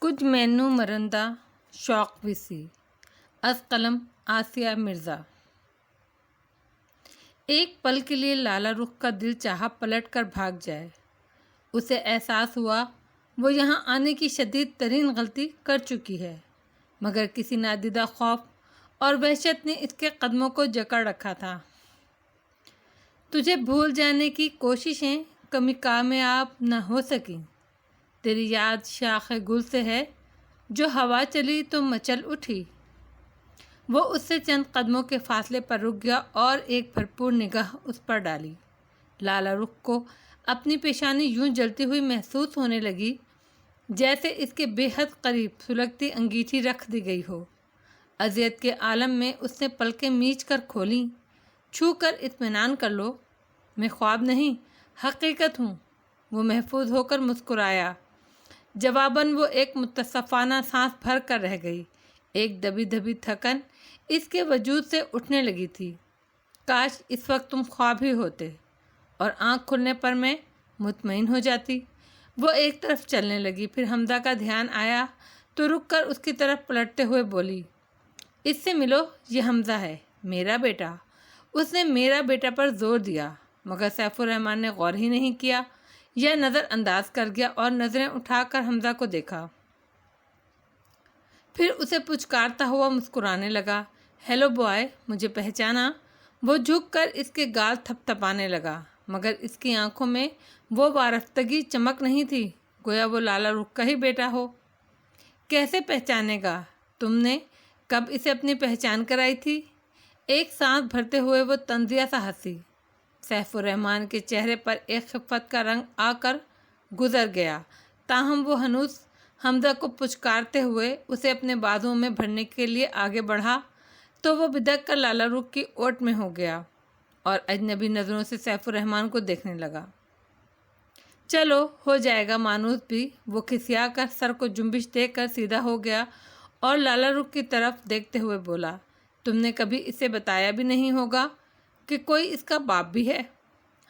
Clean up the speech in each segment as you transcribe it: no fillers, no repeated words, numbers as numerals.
ਕੁਝ ਮੈਨੂੰ ਮਰਨ ਦਾ ਸ਼ੌਕ ਵੀ ਸੀ। از قلم آسیہ مرزا۔ ایک پل کے لیے لالا رخ کا دل چاہا پلٹ کر بھاگ جائے۔ اسے احساس ہوا وہ یہاں آنے کی شدید ترین غلطی کر چکی ہے، مگر کسی نادیدہ خوف اور وحشت نے اس کے قدموں کو جکڑ رکھا تھا۔ تجھے بھول جانے کی کوششیں کبھی کامیاب نہ ہو سکیں۔ تیری یاد شاخ گل سے ہے جو ہوا چلی تو مچل اٹھی۔ وہ اس سے چند قدموں کے فاصلے پر رک گیا اور ایک بھرپور نگاہ اس پر ڈالی۔ لالا رخ کو اپنی پیشانی یوں جلتی ہوئی محسوس ہونے لگی جیسے اس کے بے حد قریب سلگتی انگیٹھی رکھ دی گئی ہو۔ اذیت کے عالم میں اس نے پلکیں میچ کر کھولیں۔ چھو کر اطمینان کر لو، میں خواب نہیں حقیقت ہوں۔ وہ محفوظ ہو کر مسکرایا۔ جواباً وہ ایک متصفانہ سانس بھر کر رہ گئی۔ ایک دبی دبی تھکن اس کے وجود سے اٹھنے لگی تھی۔ کاش اس وقت تم خواب ہی ہوتے اور آنکھ کھلنے پر میں مطمئن ہو جاتی۔ وہ ایک طرف چلنے لگی، پھر حمزہ کا دھیان آیا تو رک کر اس کی طرف پلٹتے ہوئے بولی، اس سے ملو، یہ حمزہ ہے، میرا بیٹا۔ اس نے میرا بیٹا پر زور دیا، مگر سیف الرحمن نے غور ہی نہیں کیا یا نظر انداز کر گیا اور نظریں اٹھا کر حمزہ کو دیکھا۔ پھر اسے پچکارتا ہوا مسکرانے لگا، ہیلو بوائے، مجھے پہچانا؟ وہ جھک کر اس کے گال تھپ تھپانے لگا، مگر اس کی آنکھوں میں وہ وارفتگی چمک نہیں تھی، گویا وہ لالا رخ کا ہی بیٹا ہو۔ کیسے پہچانے گا؟ تم نے کب اسے اپنی پہچان کرائی تھی؟ ایک سانس بھرتے ہوئے وہ طنزیہ سا ہنسی۔ سیف الرحمن کے چہرے پر ایک خفت کا رنگ آ کر گزر گیا، تاہم وہ ہنوز حمزہ کو پچکارتے ہوئے اسے اپنے بازوؤں میں بھرنے کے لیے آگے بڑھا تو وہ بدک کر لالا رخ کی اوٹ میں ہو گیا اور اجنبی نظروں سے سیف الرحمن کو دیکھنے لگا۔ چلو ہو جائے گا مانوس بھی، وہ کھسیا کر سر کو جنبش دے کر سیدھا ہو گیا اور لالا رخ کی طرف دیکھتے ہوئے بولا، تم نے کبھی اسے بتایا بھی نہیں ہوگا کہ کوئی اس کا باپ بھی ہے؟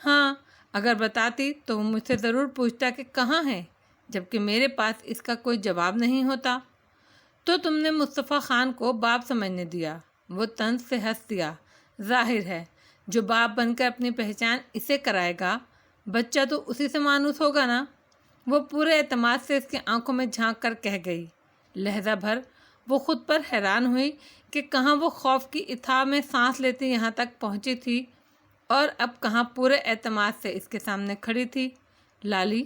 ہاں، اگر بتاتی تو وہ مجھ سے ضرور پوچھتا کہ کہاں ہے، جبکہ میرے پاس اس کا کوئی جواب نہیں ہوتا۔ تو تم نے مصطفیٰ خان کو باپ سمجھنے دیا؟ وہ طنز سے ہنس دیا۔ ظاہر ہے جو باپ بن کر اپنی پہچان اسے کرائے گا، بچہ تو اسی سے مانوس ہوگا نا؟ وہ پورے اعتماد سے اس کی آنکھوں میں جھانک کر کہہ گئی۔ لہجہ بھر وہ خود پر حیران ہوئی کہ کہاں وہ خوف کی اتھاع میں سانس لیتی یہاں تک پہنچی تھی اور اب کہاں پورے اعتماد سے اس کے سامنے کھڑی تھی۔ لالی،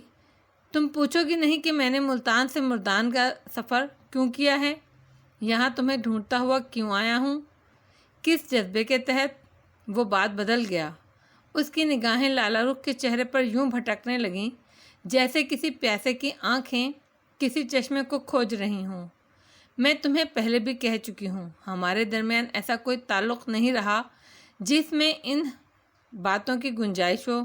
تم پوچھو گی نہیں کہ میں نے ملتان سے مردان کا سفر کیوں کیا ہے؟ یہاں تمہیں ڈھونڈتا ہوا کیوں آیا ہوں؟ کس جذبے کے تحت؟ وہ بات بدل گیا۔ اس کی نگاہیں لالا رخ کے چہرے پر یوں بھٹکنے لگیں جیسے کسی پیاسے کی آنکھیں کسی چشمے کو کھوج رہی ہوں۔ میں تمہیں پہلے بھی کہہ چکی ہوں، ہمارے درمیان ایسا کوئی تعلق نہیں رہا جس میں ان باتوں کی گنجائش ہو۔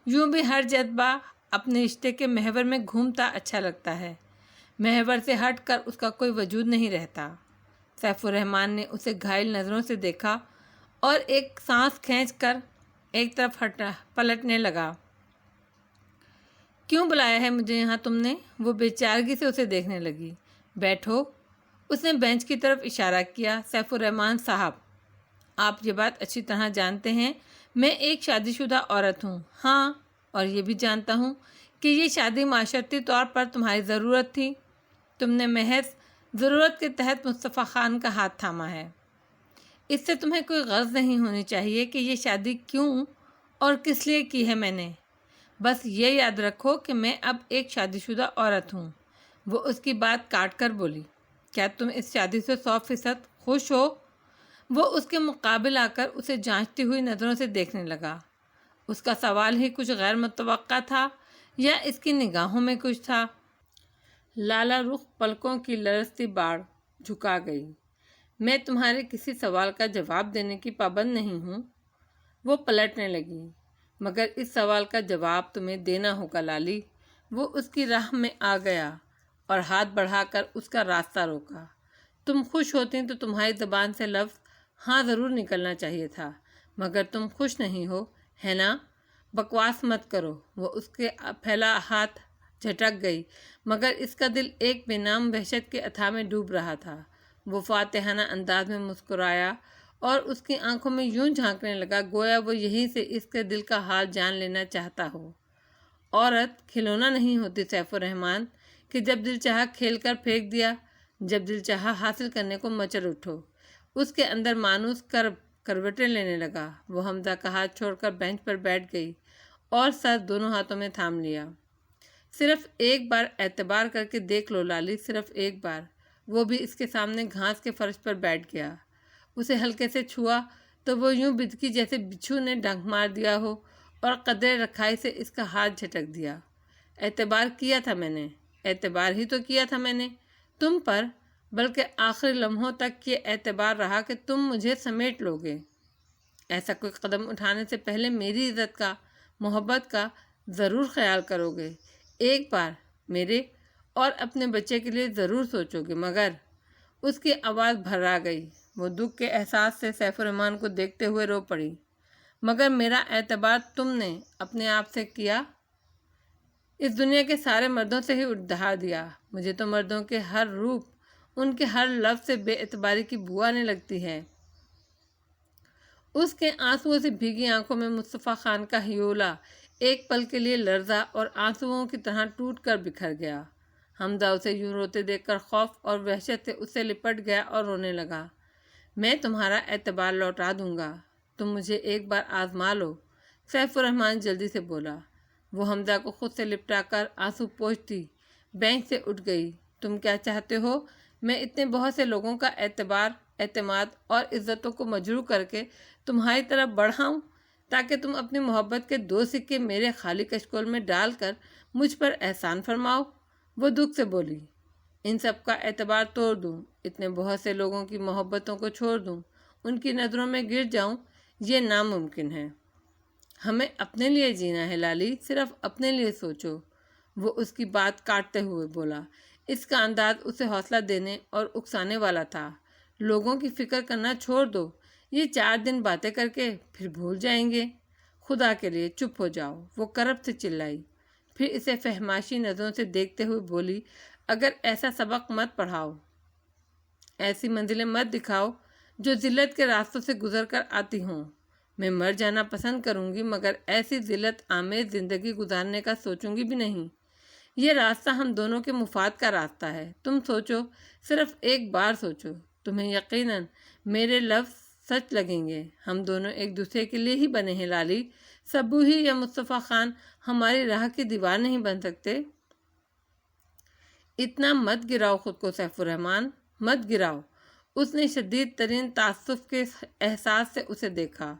یوں بھی ہر جذبہ اپنے رشتے کے محور میں گھومتا اچھا لگتا ہے، محور سے ہٹ کر اس کا کوئی وجود نہیں رہتا۔ سیف الرحمن نے اسے گھائل نظروں سے دیکھا اور ایک سانس کھینچ کر ایک طرف پلٹنے لگا۔ کیوں بلایا ہے مجھے یہاں تم نے؟ وہ بے چارگی سے اسے دیکھنے لگی۔ بیٹھو، اس نے بینچ کی طرف اشارہ کیا۔ سیف الرحمن صاحب، آپ یہ بات اچھی طرح جانتے ہیں، میں ایک شادی شدہ عورت ہوں۔ ہاں، اور یہ بھی جانتا ہوں کہ یہ شادی معاشرتی طور پر تمہاری ضرورت تھی۔ تم نے محض ضرورت کے تحت مصطفیٰ خان کا ہاتھ تھاما ہے۔ اس سے تمہیں کوئی غرض نہیں ہونی چاہیے کہ یہ شادی کیوں اور کس لیے کی ہے میں نے۔ بس یہ یاد رکھو کہ میں اب ایک شادی شدہ عورت ہوں۔ وہ اس کی بات کاٹ کر بولی، کیا تم اس شادی سے 100% خوش ہو؟ وہ اس کے مقابل آ کر اسے جانچتی ہوئی نظروں سے دیکھنے لگا۔ اس کا سوال ہی کچھ غیر متوقع تھا یا اس کی نگاہوں میں کچھ تھا؟ لالا رخ پلکوں کی لرزتی باڑ جھکا گئی۔ میں تمہارے کسی سوال کا جواب دینے کی پابند نہیں ہوں۔ وہ پلٹنے لگی، مگر اس سوال کا جواب تمہیں دینا ہوگا لالی۔ وہ اس کی راہ میں آ گیا اور ہاتھ بڑھا کر اس کا راستہ روکا۔ تم خوش ہوتی تو تمہاری زبان سے لفظ ہاں ضرور نکلنا چاہیے تھا، مگر تم خوش نہیں ہو، ہے نا؟ بکواس مت کرو۔ وہ اس کے پھیلا ہاتھ جھٹک گئی، مگر اس کا دل ایک بے نام وحشت کے اتھاہ میں ڈوب رہا تھا۔ وہ فاتحانہ انداز میں مسکرایا اور اس کی آنکھوں میں یوں جھانکنے لگا گویا وہ یہیں سے اس کے دل کا حال جان لینا چاہتا ہو۔ عورت کھلونا نہیں ہوتی سیف الرحمن کہ جب دل چاہا کھیل کر پھینک دیا، جب دل چاہا حاصل کرنے کو مچل اٹھو۔ اس کے اندر مانوس کروٹیں لینے لگا۔ وہ حمزہ کا ہاتھ چھوڑ کر بینچ پر بیٹھ گئی اور سر دونوں ہاتھوں میں تھام لیا۔ صرف ایک بار اعتبار کر کے دیکھ لو لالی، صرف ایک بار۔ وہ بھی اس کے سامنے گھاس کے فرش پر بیٹھ گیا۔ اسے ہلکے سے چھوا تو وہ یوں بدکی جیسے بچھو نے ڈنک مار دیا ہو، اور قدرے رکھائی سے اس کا ہاتھ جھٹک دیا۔ اعتبار کیا تھا میں نے، اعتبار ہی تو کیا تھا میں نے تم پر، بلکہ آخری لمحوں تک یہ اعتبار رہا کہ تم مجھے سمیٹ لو گے۔ ایسا کوئی قدم اٹھانے سے پہلے میری عزت کا، محبت کا ضرور خیال کرو گے، ایک بار میرے اور اپنے بچے کے لیے ضرور سوچو گے۔ مگر اس کی آواز بھرا گئی، وہ دکھ کے احساس سے سیف الرحمن کو دیکھتے ہوئے رو پڑی۔ مگر میرا اعتبار تم نے اپنے آپ سے کیا، اس دنیا کے سارے مردوں سے ہی اٹھا دیا۔ مجھے تو مردوں کے ہر روپ، ان کے ہر لفظ سے بے اعتباری کی بو آنے لگتی ہے۔ اس کے آنسوؤں سے بھیگی آنکھوں میں مصطفیٰ خان کا ہیولا ایک پل کے لیے لرزا اور آنسوؤں کی طرح ٹوٹ کر بکھر گیا۔ حمزہ اسے یوں روتے دیکھ کر خوف اور وحشت سے اس سے لپٹ گیا اور رونے لگا۔ میں تمہارا اعتبار لوٹا دوں گا، تم مجھے ایک بار آزما لو، سیف الرحمن جلدی سے بولا۔ وہ حمزہ کو خود سے لپٹا کر آنسو پوچھتی بینچ سے اٹھ گئی۔ تم کیا چاہتے ہو میں اتنے بہت سے لوگوں کا اعتبار، اعتماد اور عزتوں کو مجروح کر کے تمہاری طرف بڑھاؤں تاکہ تم اپنی محبت کے 2 سکے میرے خالی کشکول میں ڈال کر مجھ پر احسان فرماؤ؟ وہ دکھ سے بولی، ان سب کا اعتبار توڑ دوں، اتنے بہت سے لوگوں کی محبتوں کو چھوڑ دوں، ان کی نظروں میں گر جاؤں، یہ ناممکن ہے۔ ہمیں اپنے لیے جینا ہے لالی، صرف اپنے لیے سوچو۔ وہ اس کی بات کاٹتے ہوئے بولا۔ اس کا انداز اسے حوصلہ دینے اور اکسانے والا تھا۔ لوگوں کی فکر کرنا چھوڑ دو، یہ 4 دن باتیں کر کے پھر بھول جائیں گے۔ خدا کے لیے چپ ہو جاؤ، وہ کرب سے چلائی۔ پھر اسے فہماشی نظروں سے دیکھتے ہوئے بولی، اگر ایسا سبق مت پڑھاؤ، ایسی منزلیں مت دکھاؤ جو ذلت کے راستوں سے گزر کر آتی ہوں۔ میں مر جانا پسند کروں گی، مگر ایسی ذلت آمیز زندگی گزارنے کا سوچوں گی بھی نہیں۔ یہ راستہ ہم دونوں کے مفاد کا راستہ ہے۔ تم سوچو، صرف ایک بار سوچو، تمہیں یقیناً میرے لفظ سچ لگیں گے۔ ہم دونوں ایک دوسرے کے لیے ہی بنے ہیں لالی، سبو ہی یا مصطفیٰ خان ہماری راہ کی دیوار نہیں بن سکتے۔ اتنا مت گراؤ خود کو سیف الرحمن، مت گراؤ۔ اس نے شدید ترین تعصب کے احساس سے اسے دیکھا۔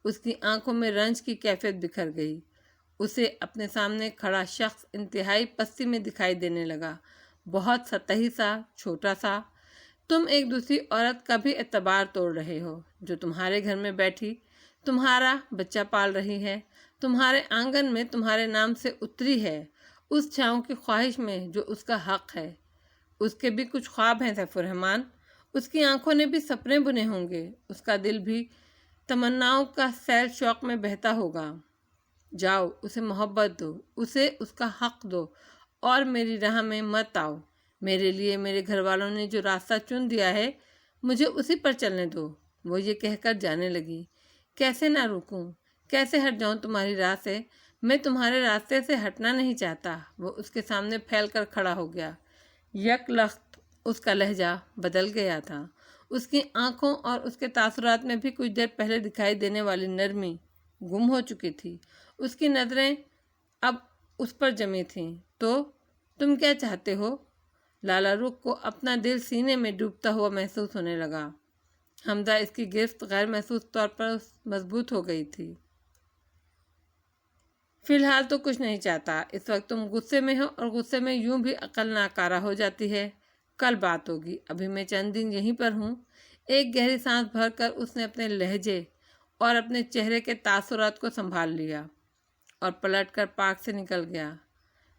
اس کی آنکھوں میں رنج کی کیفیت بکھر گئی۔ اسے اپنے سامنے کھڑا شخص انتہائی پستی میں دکھائی دینے لگا، بہت سطحی سا، چھوٹا سا۔ تم ایک دوسری عورت کا بھی اعتبار توڑ رہے ہو، جو تمہارے گھر میں بیٹھی تمہارا بچہ پال رہی ہے، تمہارے آنگن میں تمہارے نام سے اتری ہے، اس چھاؤں کی خواہش میں جو اس کا حق ہے۔ اس کے بھی کچھ خواب ہیں سیف الرحمن، اس کی آنکھوں نے بھی سپنے بنے ہوں گے، اس کا دل بھی تمناؤں کا سیل شوق میں بہتا ہوگا۔ جاؤ، اسے محبت دو، اسے اس کا حق دو، اور میری راہ میں مت آؤ۔ میرے لیے میرے گھر والوں نے جو راستہ چن دیا ہے، مجھے اسی پر چلنے دو۔ وہ یہ کہہ کر جانے لگی۔ کیسے نہ رکوں، کیسے ہٹ جاؤں تمہاری راہ سے؟ میں تمہارے راستے سے ہٹنا نہیں چاہتا۔ وہ اس کے سامنے پھیل کر کھڑا ہو گیا۔ یک لخت اس کا لہجہ بدل گیا تھا۔ اس کی آنکھوں اور اس کے تاثرات میں بھی کچھ دیر پہلے دکھائی دینے والی نرمی گم ہو چکی تھی۔ اس کی نظریں اب اس پر جمی تھیں۔ تو تم کیا چاہتے ہو؟ لالا رخ کو اپنا دل سینے میں ڈوبتا ہوا محسوس ہونے لگا۔ حمزہ اس کی گرفت غیر محسوس طور پر مضبوط ہو گئی تھی۔ فی الحال تو کچھ نہیں چاہتا، اس وقت تم غصے میں ہو، اور غصے میں یوں بھی عقل ناکارہ ہو جاتی ہے۔ کل بات ہوگی، ابھی میں چند دن یہیں پر ہوں۔ ایک گہری سانس بھر کر اس نے اپنے لہجے اور اپنے چہرے کے تاثرات کو سنبھال لیا اور پلٹ کر پارک سے نکل گیا۔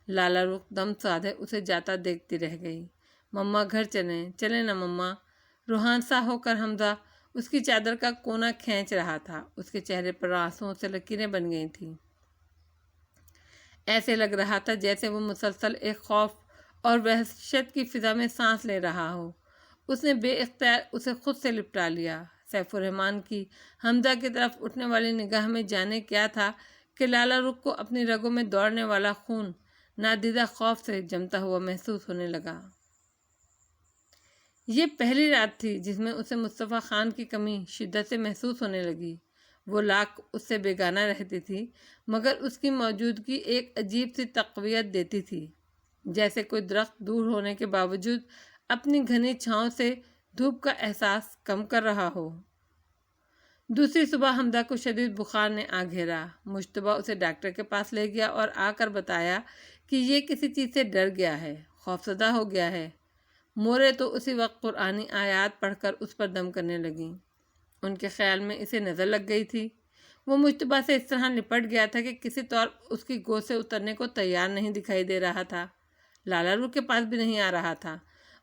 لالا رخ دم سادھے اسے جاتا دیکھتی رہ گئی۔ مما گھر چلیں نا مما۔ روحان سا ہو کر حمزہ اس کی چادر کا کونا کھینچ رہا تھا۔ اس کے چہرے پر آنسوؤں سے لکیریں بن گئی تھیں۔ ایسے لگ رہا تھا جیسے وہ مسلسل ایک خوف اور وحشت کی فضا میں سانس لے رہا ہو۔ اس نے بے اختیار اسے خود سے لپٹا لیا۔ سیف الرحمن کی حمزہ کی طرف اٹھنے والی نگاہ میں جانے کیا تھا کہ لالہ رخ کو اپنی رگوں میں دوڑنے والا خون نادیدہ خوف سے جمتا ہوا محسوس ہونے لگا۔ یہ پہلی رات تھی جس میں اسے مصطفیٰ خان کی کمی شدت سے محسوس ہونے لگی۔ وہ لاکھ اس سے بیگانہ رہتی تھی مگر اس کی موجودگی ایک عجیب سی تقویت دیتی تھی، جیسے کوئی درخت دور ہونے کے باوجود اپنی گھنی چھاؤں سے دھوپ کا احساس کم کر رہا ہو۔ دوسری صبح حمزہ کو شدید بخار نے آ گھیرا۔ مجتبیٰ اسے ڈاکٹر کے پاس لے گیا اور آ کر بتایا کہ یہ کسی چیز سے ڈر گیا ہے، خوفزدہ ہو گیا ہے۔ مورے تو اسی وقت قرآنی آیات پڑھ کر اس پر دم کرنے لگیں۔ ان کے خیال میں اسے نظر لگ گئی تھی۔ وہ مجتبیٰ سے اس طرح لپٹ گیا تھا کہ کسی طور اس کی گود سے اترنے کو تیار نہیں دکھائی دے رہا تھا۔ لالہ رخ کے پاس بھی نہیں آ رہا تھا۔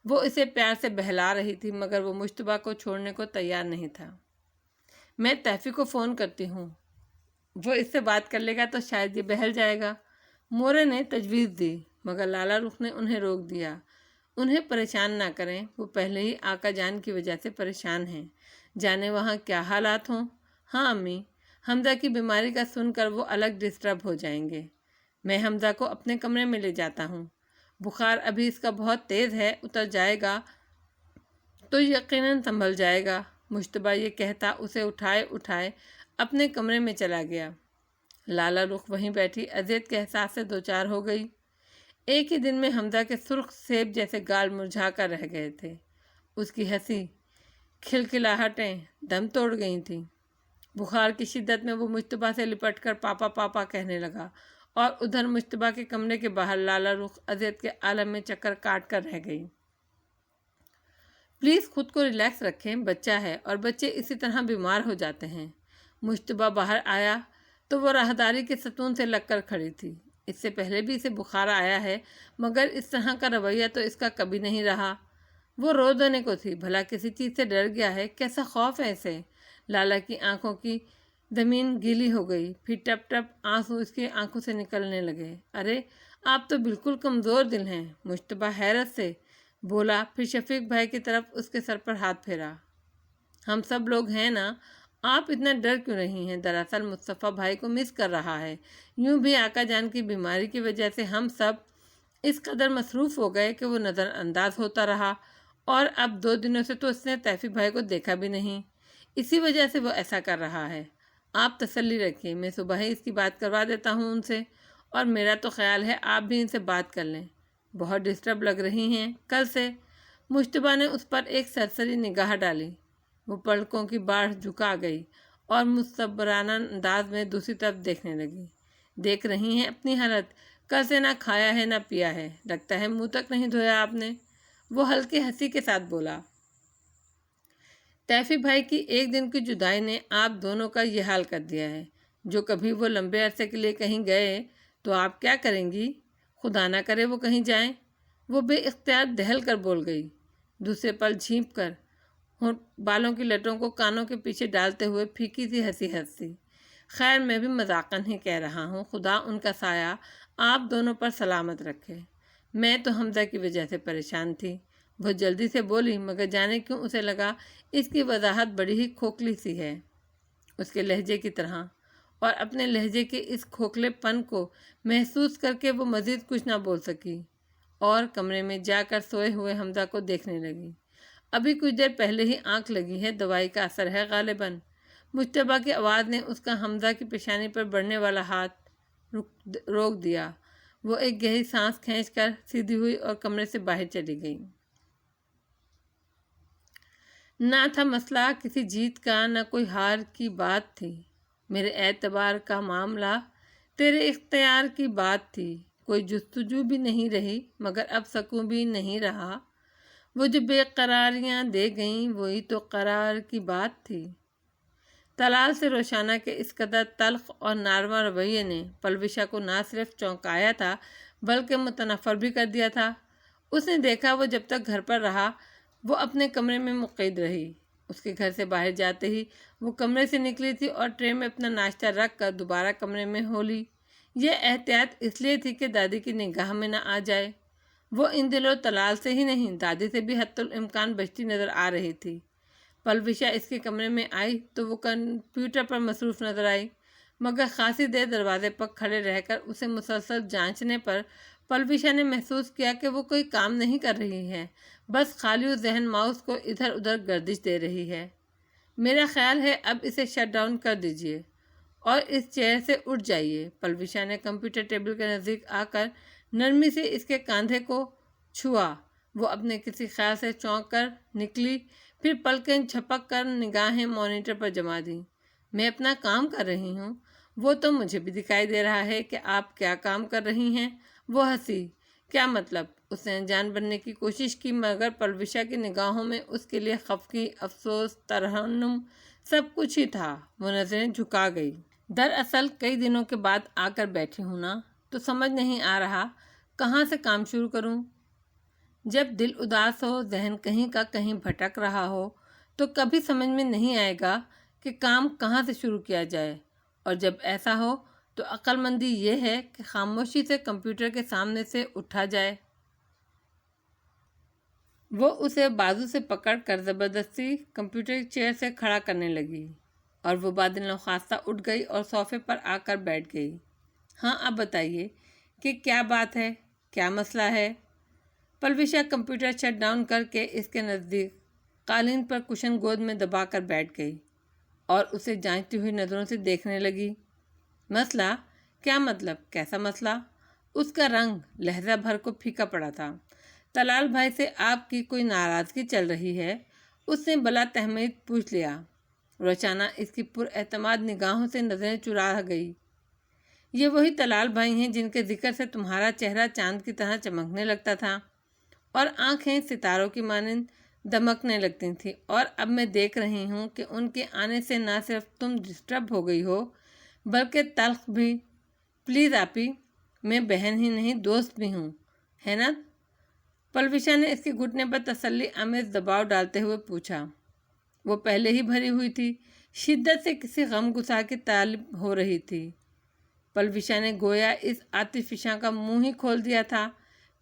وہ اسے پیار سے بہلا رہی تھی مگر وہ مجتبیٰ کو چھوڑنے کو تیار نہیں تھا۔ میں تیفی کو فون کرتی ہوں، وہ اس سے بات کر لے گا تو شاید یہ بہل جائے گا، مورے نے تجویز دی، مگر لالہ رخ نے انہیں روک دیا۔ انہیں پریشان نہ کریں، وہ پہلے ہی آقا جان کی وجہ سے پریشان ہیں، جانے وہاں کیا حالات ہوں۔ ہاں امی، حمزہ کی بیماری کا سن کر وہ الگ ڈسٹرب ہو جائیں گے۔ میں حمزہ کو اپنے کمرے میں لے جاتا ہوں، بخار ابھی اس کا بہت تیز ہے، اتر جائے گا تو یقیناً سنبھل جائے گا۔ مجتبیٰ یہ کہتا اسے اٹھائے اپنے کمرے میں چلا گیا۔ لالہ رخ وہیں بیٹھی اذیت کے احساس سے دوچار ہو گئی۔ ایک ہی دن میں حمزہ کے سرخ سیب جیسے گال مرجھا کر رہ گئے تھے۔ اس کی ہنسی کھلکھلاہٹیں دم توڑ گئی تھیں۔ بخار کی شدت میں وہ مجتبیٰ سے لپٹ کر پاپا پاپا کہنے لگا اور ادھر مجتبیٰ کے کمرے کے باہر لالہ رخ اذیت کے عالم میں چکر کاٹ کر رہ گئی۔ پلیز خود کو ریلیکس رکھیں، بچہ ہے اور بچے اسی طرح بیمار ہو جاتے ہیں۔ مجتبیٰ باہر آیا تو وہ راہداری کے ستون سے لگ کر کھڑی تھی۔ اس سے پہلے بھی اسے بخار آیا ہے مگر اس طرح کا رویہ تو اس کا کبھی نہیں رہا۔ وہ رو دینے کو تھی، بھلا کسی چیز سے ڈر گیا ہے، کیسا خوف ہے اسے۔ لالہ کی آنکھوں کی زمین گیلی ہو گئی، پھر ٹپ ٹپ آنسو اس کی آنکھوں سے نکلنے لگے۔ ارے آپ تو بالکل کمزور دل ہیں، مجتبیٰ حیرت سے بولا، پھر شفیق بھائی کی طرف اس کے سر پر ہاتھ پھیرا۔ ہم سب لوگ ہیں نا، آپ اتنا ڈر کیوں رہی ہیں؟ دراصل مصطفیٰ بھائی کو مس کر رہا ہے۔ یوں بھی آقا جان کی بیماری کی وجہ سے ہم سب اس قدر مصروف ہو گئے کہ وہ نظر انداز ہوتا رہا، اور اب 2 دنوں سے تو اس نے تیفی بھائی کو دیکھا بھی نہیں، اسی وجہ سے وہ ایسا کر رہا ہے۔ آپ تسلی رکھیے، میں صبح ہی اس کی بات کروا دیتا ہوں ان سے، اور میرا تو خیال ہے آپ بھی ان سے بات کر لیں۔ بہت ڈسٹرب لگ رہی ہیں کل سے۔ مجتبیٰ نے اس پر ایک سرسری نگاہ ڈالی۔ وہ پلکوں کی باڑھ جھکا گئی اور مصبرانہ انداز میں دوسری طرف دیکھنے لگی۔ دیکھ رہی ہیں اپنی حالت، کل سے نہ کھایا ہے نہ پیا ہے، لگتا ہے منہ تک نہیں دھویا آپ نے۔ وہ ہلکی ہنسی کے ساتھ بولا، تیفی بھائی کی ایک دن کی جدائی نے آپ دونوں کا یہ حال کر دیا ہے۔ جو کبھی وہ لمبے عرصے کے لیے کہیں گئے تو آپ کیا کریں گی؟ خدا نہ کرے وہ کہیں جائیں۔ وہ بے اختیار دہل کر بول گئی، دوسرے پل جھینپ کر بالوں کی لٹوں کو کانوں کے پیچھے ڈالتے ہوئے پھیکی سی ہنسی ہنسی۔ خیر میں بھی مذاقاً ہی کہہ رہا ہوں، خدا ان کا سایہ آپ دونوں پر سلامت رکھے۔ میں تو حمزہ کی وجہ سے پریشان تھی۔ وہ جلدی سے بولی مگر جانے کیوں اسے لگا اس کی وضاحت بڑی ہی کھوکھلی سی ہے، اس کے لہجے کی طرح، اور اپنے لہجے کے اس کھوکھلے پن کو محسوس کر کے وہ مزید کچھ نہ بول سکی اور کمرے میں جا کر سوئے ہوئے حمزہ کو دیکھنے لگی۔ ابھی کچھ دیر پہلے ہی آنکھ لگی ہے، دوائی کا اثر ہے غالباً۔ مجتبیٰ کی آواز نے اس کا حمزہ کی پیشانی پر بڑھنے والا ہاتھ روک دیا۔ وہ ایک گہری سانس کھینچ کر سیدھی ہوئی اور کمرے سے باہر چلی گئی۔ نہ تھا مسئلہ کسی جیت کا، نہ کوئی ہار کی بات تھی۔ میرے اعتبار کا معاملہ تیرے اختیار کی بات تھی۔ کوئی جستجو بھی نہیں رہی مگر اب سکون بھی نہیں رہا۔ وہ جو بے قراریاں دے گئیں وہی تو قرار کی بات تھی۔ طلال سے روشانہ کے اس قدر تلخ اور ناروا رویے نے پلوشا کو نہ صرف چونکایا تھا بلکہ متنفر بھی کر دیا تھا۔ اس نے دیکھا وہ جب تک گھر پر رہا وہ اپنے کمرے میں مقید رہی۔ اس کے گھر سے باہر جاتے ہی وہ کمرے سے نکلی تھی اور ٹرے میں اپنا ناشتہ رکھ کر دوبارہ کمرے میں ہو لی۔ یہ احتیاط اس لیے تھی کہ دادی کی نگاہ میں نہ آ جائے۔ وہ ان دنوں طلال سے ہی نہیں، دادی سے بھی حتی الامکان بچتی نظر آ رہی تھی۔ پلوشا اس کے کمرے میں آئی تو وہ کمپیوٹر پر مصروف نظر آئی، مگر خاصی دیر دروازے پر کھڑے رہ کر اسے مسلسل جانچنے پر پلوشا نے محسوس کیا کہ وہ کوئی کام نہیں کر رہی ہے، بس خالی ذہن ماؤس کو ادھر ادھر گردش دے رہی ہے۔ میرا خیال ہے اب اسے شٹ ڈاؤن کر دیجیے اور اس چیئر سے اٹھ جائیے۔ پلوشا نے کمپیوٹر ٹیبل کے نزدیک آ کر نرمی سے اس کے کاندھے کو چھوا۔ وہ اپنے کسی خیال سے چونک کر نکلی، پھر پلکیں جھپک کر نگاہیں مانیٹر پر جما دیں۔ میں اپنا کام کر رہی ہوں، وہ تو مجھے بھی دکھائی دے رہا ہے کہ آپ کیا کام کر رہی ہیں۔ وہ ہنسی۔ کیا مطلب؟ اس نے انجان بننے کی کوشش کی، مگر پلوشا کی نگاہوں میں اس کے لیے خفگی، افسوس، ترحم سب کچھ ہی تھا۔ وہ نظریں جھکا گئی۔ دراصل کئی دنوں کے بعد آ کر بیٹھی ہوں نا، تو سمجھ نہیں آ رہا کہاں سے کام شروع کروں۔ جب دل اداس ہو، ذہن کہیں کا کہیں بھٹک رہا ہو، تو کبھی سمجھ میں نہیں آئے گا کہ کام کہاں سے شروع کیا جائے، اور جب ایسا ہو تو عقل مندی یہ ہے کہ خاموشی سے کمپیوٹر کے سامنے سے اٹھا جائے۔ وہ اسے بازو سے پکڑ کر زبردستی کمپیوٹر کی چیئر سے کھڑا کرنے لگی، اور وہ بادل نخواستہ اٹھ گئی اور صوفے پر آ کر بیٹھ گئی۔ ہاں، اب بتائیے کہ کیا بات ہے، کیا مسئلہ ہے؟ پلوشا کمپیوٹر شٹ ڈاؤن کر کے اس کے نزدیک قالین پر کشن گود میں دبا کر بیٹھ گئی اور اسے جانچتی ہوئی نظروں سے دیکھنے لگی۔ مسئلہ؟ کیا مطلب؟ کیسا مسئلہ؟ اس کا رنگ لہجہ بھر کو پھیکا پڑا تھا۔ طلال بھائی سے آپ کی کوئی ناراضگی چل رہی ہے؟ اس نے بلا تحمید پوچھ لیا۔ روشانہ اس کی پر اعتماد نگاہوں سے نظریں چرا گئی۔ یہ وہی طلال بھائی ہیں جن کے ذکر سے تمہارا چہرہ چاند کی طرح چمکنے لگتا تھا اور آنکھیں ستاروں کی مانند دمکنے لگتی تھیں، اور اب میں دیکھ رہی ہوں کہ ان کے آنے سے نہ صرف تم ڈسٹرب ہو گئی ہو بلکہ تلخ بھی۔ پلیز آپی، میں بہن ہی نہیں دوست بھی ہوں، ہے نا؟ پلوشا نے اس کے گھٹنے پر تسلی آمیز دباؤ ڈالتے ہوئے پوچھا۔ وہ پہلے ہی بھری ہوئی تھی، شدت سے کسی غم گسار کی طالب ہو رہی تھی۔ پلوشا نے گویا اس عاطف فشاں کا منہ ہی کھول دیا تھا۔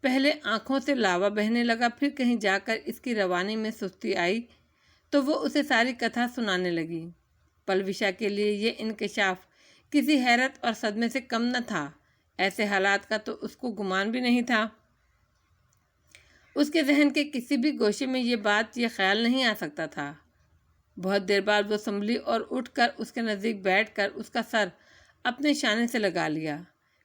پہلے آنکھوں سے لاوا بہنے لگا، پھر کہیں جا کر اس کی روانی میں سستی آئی تو وہ اسے ساری کتھا سنانے لگی۔ پلوشا کے لیے یہ انکشاف کسی حیرت اور صدمے سے کم نہ تھا۔ ایسے حالات کا تو اس کو گمان بھی نہیں تھا۔ اس کے ذہن کے کسی بھی گوشے میں یہ بات، یہ خیال نہیں آ سکتا تھا۔ بہت دیر بعد وہ سنبھلی اور اٹھ کر اس کے نزدیک بیٹھ کر اس کا سر اپنے شانے سے لگا لیا۔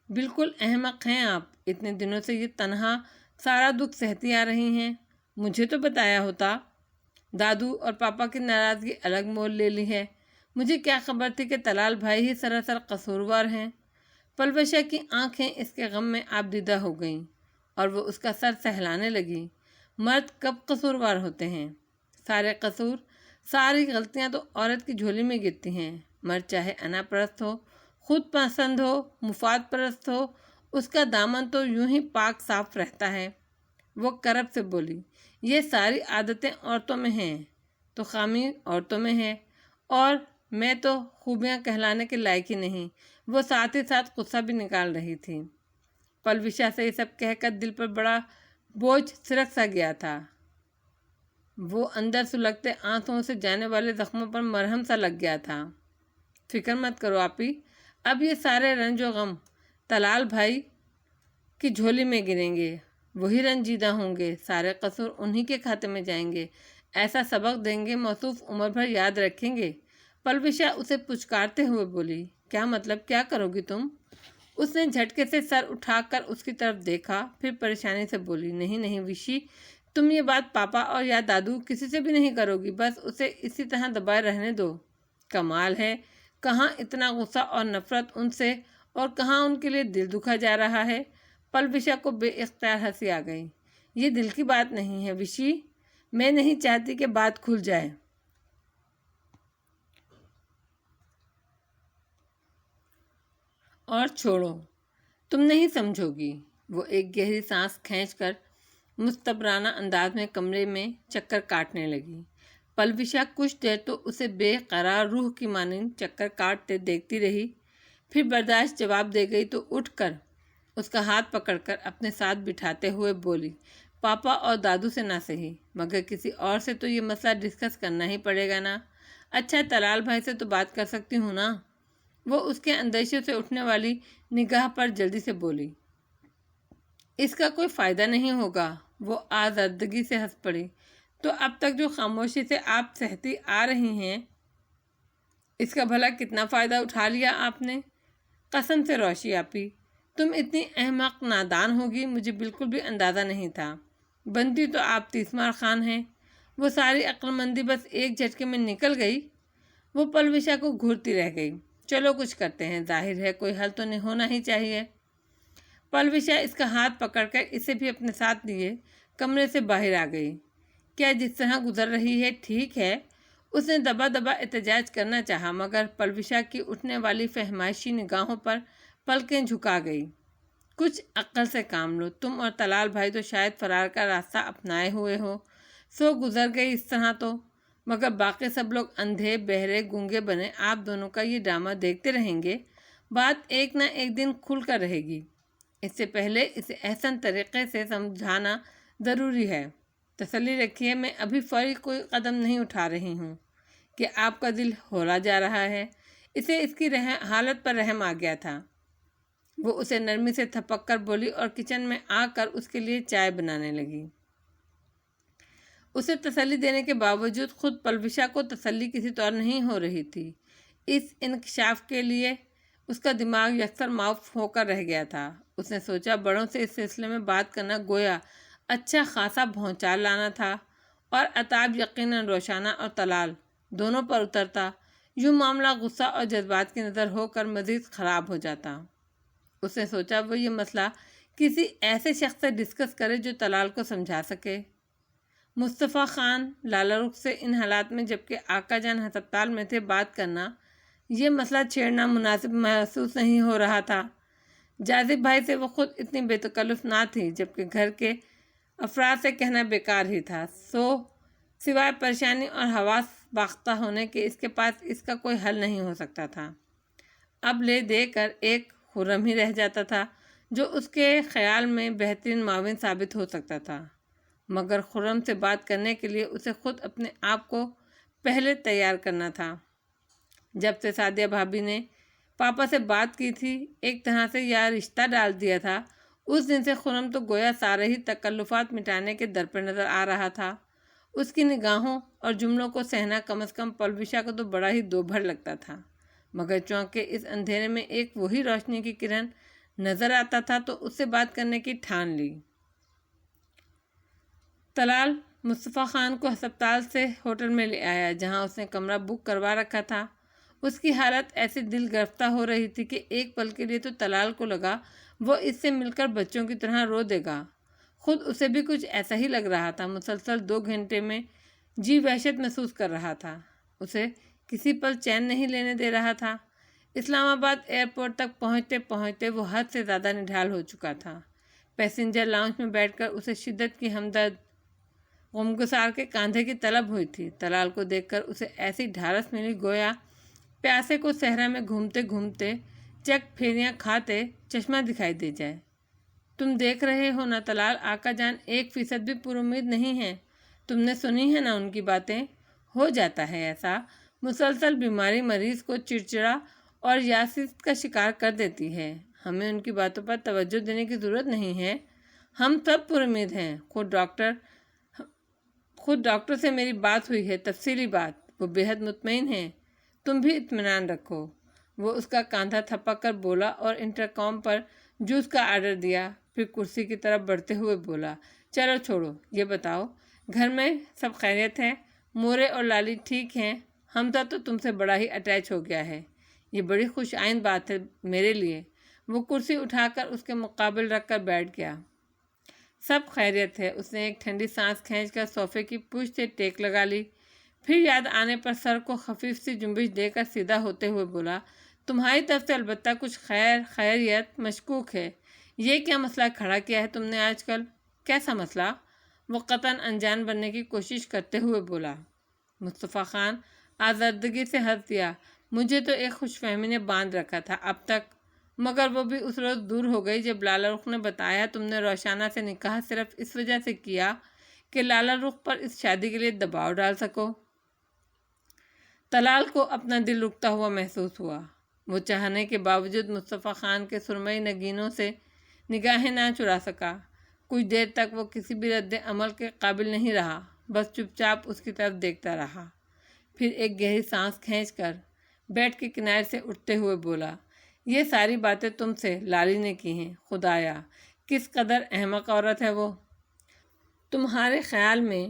بالکل احمق ہیں آپ، اتنے دنوں سے یہ تنہا سارا دکھ سہتی آ رہی ہیں۔ مجھے تو بتایا ہوتا۔ دادو اور پاپا کی ناراضگی الگ مول لے لی ہے۔ مجھے کیا خبر تھی کہ طلال بھائی ہی سراسر قصوروار ہیں۔ پلوشا کی آنکھیں اس کے غم میں آبدیدہ ہو گئیں اور وہ اس کا سر سہلانے لگی۔ مرد کب قصوروار ہوتے ہیں؟ سارے قصور، ساری غلطیاں تو عورت کی جھولی میں گرتی ہیں۔ مرد چاہے انا پرست ہو، خود پسند ہو، مفاد پرست ہو، اس کا دامن تو یوں ہی پاک صاف رہتا ہے۔ وہ کرب سے بولی، یہ ساری عادتیں عورتوں میں ہیں تو خامی عورتوں میں ہے، اور میں تو خوبیاں کہلانے کے لائق ہی نہیں۔ وہ ساتھ ہی ساتھ غصہ بھی نکال رہی تھی۔ پلوشا سے یہ سب کہہ کر دل پر بڑا بوجھ سرک سا گیا تھا۔ وہ اندر سلگتے آنسوؤں سے جانے والے زخموں پر مرہم سا لگ گیا تھا۔ فکر مت کرو آپی، اب یہ سارے رنج و غم طلال بھائی کی جھولی میں گریں گے، وہی رنجیدہ ہوں گے، سارے قصور انہی کے کھاتے میں جائیں گے، ایسا سبق دیں گے موصوف عمر بھر یاد رکھیں گے۔ پلوشا اسے پچکارتے ہوئے بولی، کیا مطلب؟ کیا کرو گی تم؟ اس نے جھٹکے سے سر اٹھا کر اس کی طرف دیکھا، پھر پریشانی سے بولی، نہیں نہیں وشی، تم یہ بات پاپا اور یا دادو کسی سے بھی نہیں کرو گی، بس اسے اسی طرح دبائے رہنے دو۔ کمال ہے، کہاں اتنا غصہ اور نفرت ان سے، اور کہاں ان کے لیے دل دکھا جا رہا ہے۔ پلوشا کو بے اختیار ہنسی آ گئی۔ یہ دل کی بات نہیں ہے وشی، میں نہیں چاہتی کہ بات کھل جائے۔ اور چھوڑو، تم نہیں سمجھو گی۔ وہ ایک گہری سانس کھینچ کر مستبرانہ انداز میں کمرے میں چکر کاٹنے لگی۔ پلوشا کچھ دیر تو اسے بے قرار روح کی مانند چکر کاٹتے دیکھتی رہی، پھر برداشت جواب دے گئی تو اٹھ کر اس کا ہاتھ پکڑ کر اپنے ساتھ بٹھاتے ہوئے بولی، پاپا اور دادو سے نہ صحیح مگر کسی اور سے تو یہ مسئلہ ڈسکس کرنا ہی پڑے گا نا۔ اچھا طلال بھائی سے تو بات کر سکتی ہوں نا؟ وہ اس کے اندیشے سے اٹھنے والی نگاہ پر جلدی سے بولی۔ اس کا کوئی فائدہ نہیں ہوگا، وہ آزردگی سے ہنس پڑی۔ تو اب تک جو خاموشی سے آپ سہتی آ رہی ہیں اس کا بھلا کتنا فائدہ اٹھا لیا آپ نے؟ قسم سے روشی آپی، تم اتنی احمق نادان ہوگی مجھے بالکل بھی اندازہ نہیں تھا۔ بنتی تو آپ تیسمار خان ہیں۔ وہ ساری عقل مندی بس ایک جھٹکے میں نکل گئی۔ وہ پلوشا کو گھورتی رہ گئی۔ چلو کچھ کرتے ہیں، ظاہر ہے کوئی حل تو نہیں ہونا ہی چاہیے۔ پلوشا اس کا ہاتھ پکڑ کر اسے بھی اپنے ساتھ لیے کمرے سے باہر آ گئی۔ کیا جس طرح گزر رہی ہے ٹھیک ہے؟ اس نے دبا دبا احتجاج کرنا چاہا مگر پلوشا کی اٹھنے والی فہمائشی نگاہوں پر پلکیں جھکا گئی۔ کچھ عقل سے کام لو، تم اور طلال بھائی تو شاید فرار کا راستہ اپنائے ہوئے ہو، سو گزر گئی اس طرح تو، مگر باقی سب لوگ اندھے بہرے گونگے بنے آپ دونوں کا یہ ڈرامہ دیکھتے رہیں گے۔ بات ایک نہ ایک دن کھل کر رہے گی، اس سے پہلے اسے احسن طریقے سے سمجھانا ضروری ہے۔ تسلی رکھیے، میں ابھی فوری کوئی قدم نہیں اٹھا رہی ہوں کہ آپ کا دل ہولا جا رہا ہے۔ اسے اس کی حالت پر رحم آ گیا تھا۔ وہ اسے نرمی سے تھپک کر بولی اور کچن میں آ کر اس کے لیے چائے بنانے لگی۔ اسے تسلی دینے کے باوجود خود پلوشا کو تسلی کسی طور نہیں ہو رہی تھی۔ اس انکشاف کے لیے اس کا دماغ یکسر معاف ہو کر رہ گیا تھا۔ اس نے سوچا بڑوں سے اس سلسلے میں بات کرنا گویا اچھا خاصا بھونچال لانا تھا، اور عتاب یقیناً روشانہ اور طلال دونوں پر اترتا۔ یوں معاملہ غصہ اور جذبات کی نظر ہو کر مزید خراب ہو جاتا۔ اس نے سوچا وہ یہ مسئلہ کسی ایسے شخص سے ڈسکس کرے جو طلال کو سمجھا سکے۔ مصطفیٰ خان لالہ رخ سے ان حالات میں جبکہ آقا جان ہسپتال میں تھے بات کرنا، یہ مسئلہ چھیڑنا مناسب محسوس نہیں ہو رہا تھا۔ جاذب بھائی سے وہ خود اتنی بے تکلف نہ تھی، جبکہ گھر کے افراد سے کہنا بیکار ہی تھا، سوائے پریشانی اور حواس باختہ ہونے کے اس کے پاس اس کا کوئی حل نہیں ہو سکتا تھا۔ اب لے دے کر ایک خرم ہی رہ جاتا تھا جو اس کے خیال میں بہترین معاون ثابت ہو سکتا تھا، مگر خرم سے بات کرنے کے لیے اسے خود اپنے آپ کو پہلے تیار کرنا تھا۔ جب سے سعدیہ بھابی نے پاپا سے بات کی تھی، ایک طرح سے یا رشتہ ڈال دیا تھا، اس دن سے خرم تو گویا سارے ہی تکلفات مٹانے کے در پر نظر آ رہا تھا۔ اس کی نگاہوں اور جملوں کو سہنا کم از کم پلوشا کو تو بڑا ہی دوبھر لگتا تھا، مگر چونکہ اس اندھیرے میں ایک وہی روشنی کی کرن نظر آتا تھا تو اس سے بات کرنے کی ٹھان لی۔ طلال مصطفیٰ خان کو ہسپتال سے ہوٹل میں لے آیا جہاں اس نے کمرہ بک کروا رکھا تھا۔ اس کی حالت ایسی دل گرفتہ ہو رہی تھی کہ ایک پل کے لیے تو طلال کو لگا وہ اس سے مل کر بچوں کی طرح رو دے گا۔ خود اسے بھی کچھ ایسا ہی لگ رہا تھا، مسلسل 2 گھنٹے میں جی وحشت محسوس کر رہا تھا، اسے کسی پل چین نہیں لینے دے رہا تھا۔ اسلام آباد ایئرپورٹ تک پہنچتے پہنچتے وہ حد سے زیادہ نڈھال ہو چکا تھا۔ پیسنجر لاؤنج میں بیٹھ کر اسے شدت کی ہمدرد غمگسار کے کاندھے کی طلب ہوئی تھی۔ طلال کو دیکھ کر اسے ایسی ڈھارس ملی گویا پیاسے کو صحرا میں گھومتے گھومتے چک پھیریاں کھاتے چشمہ دکھائی دے جائے۔ تم دیکھ رہے ہو نا طلال، آقا جان 1% بھی پر امید نہیں ہے۔ تم نے سنی ہے نا ان کی باتیں؟ ہو جاتا ہے ایسا، مسلسل بیماری مریض کو چڑچڑا اور یاست کا شکار کر دیتی ہے۔ ہمیں ان کی باتوں پر توجہ دینے کی ضرورت نہیں ہے، ہم سب پر امید ہیں۔ خود ڈاکٹر سے میری بات ہوئی ہے، تفصیلی بات، وہ بے حد مطمئن ہیں، تم بھی اطمینان رکھو۔ وہ اس کا کاندھا تھپک کر بولا اور انٹرکام پر جوس کا آرڈر دیا، پھر کرسی کی طرف بڑھتے ہوئے بولا، چلو چھوڑو، یہ بتاؤ گھر میں سب خیریت ہے؟ مورے اور لالی ٹھیک ہیں؟ حمزہ تو تم سے بڑا ہی اٹیچ ہو گیا ہے، یہ بڑی خوش آئند بات ہے میرے لیے۔ وہ کرسی اٹھا کر اس کے مقابل رکھ کر بیٹھ گیا۔ سب خیریت ہے، اس نے ایک ٹھنڈی سانس کھینچ کر صوفے کی پشت سے ٹیک لگا لی، پھر یاد آنے پر سر کو خفیف سی جنبش دے کر سیدھا ہوتے ہوئے بولا، تمہاری طرف سے البتہ کچھ خیریت مشکوک ہے۔ یہ کیا مسئلہ کھڑا کیا ہے تم نے آج کل؟ کیسا مسئلہ؟ وہ قطعاً انجان بننے کی کوشش کرتے ہوئے بولا۔ مصطفیٰ خان آزردگی سے ہنس دیا، مجھے تو ایک خوش فہمی نے باندھ رکھا تھا اب تک، مگر وہ بھی اس روز دور ہو گئی جب لالا رخ نے بتایا تم نے روشانہ سے نکاح صرف اس وجہ سے کیا کہ لالا رخ پر اس شادی کے لیے دباؤ ڈال سکو۔ طلال کو اپنا دل رکتا ہوا محسوس ہوا۔ وہ چاہنے کے باوجود مصطفیٰ خان کے سرمئی نگینوں سے نگاہیں نہ چرا سکا۔ کچھ دیر تک وہ کسی بھی رد عمل کے قابل نہیں رہا، بس چپ چاپ اس کی طرف دیکھتا رہا۔ پھر ایک گہری سانس کھینچ کر بیڈ کے کنارے سے اٹھتے ہوئے بولا، یہ ساری باتیں تم سے لالی نے کی ہیں۔ خدایا کس قدر احمق عورت ہے وہ! تمہارے خیال میں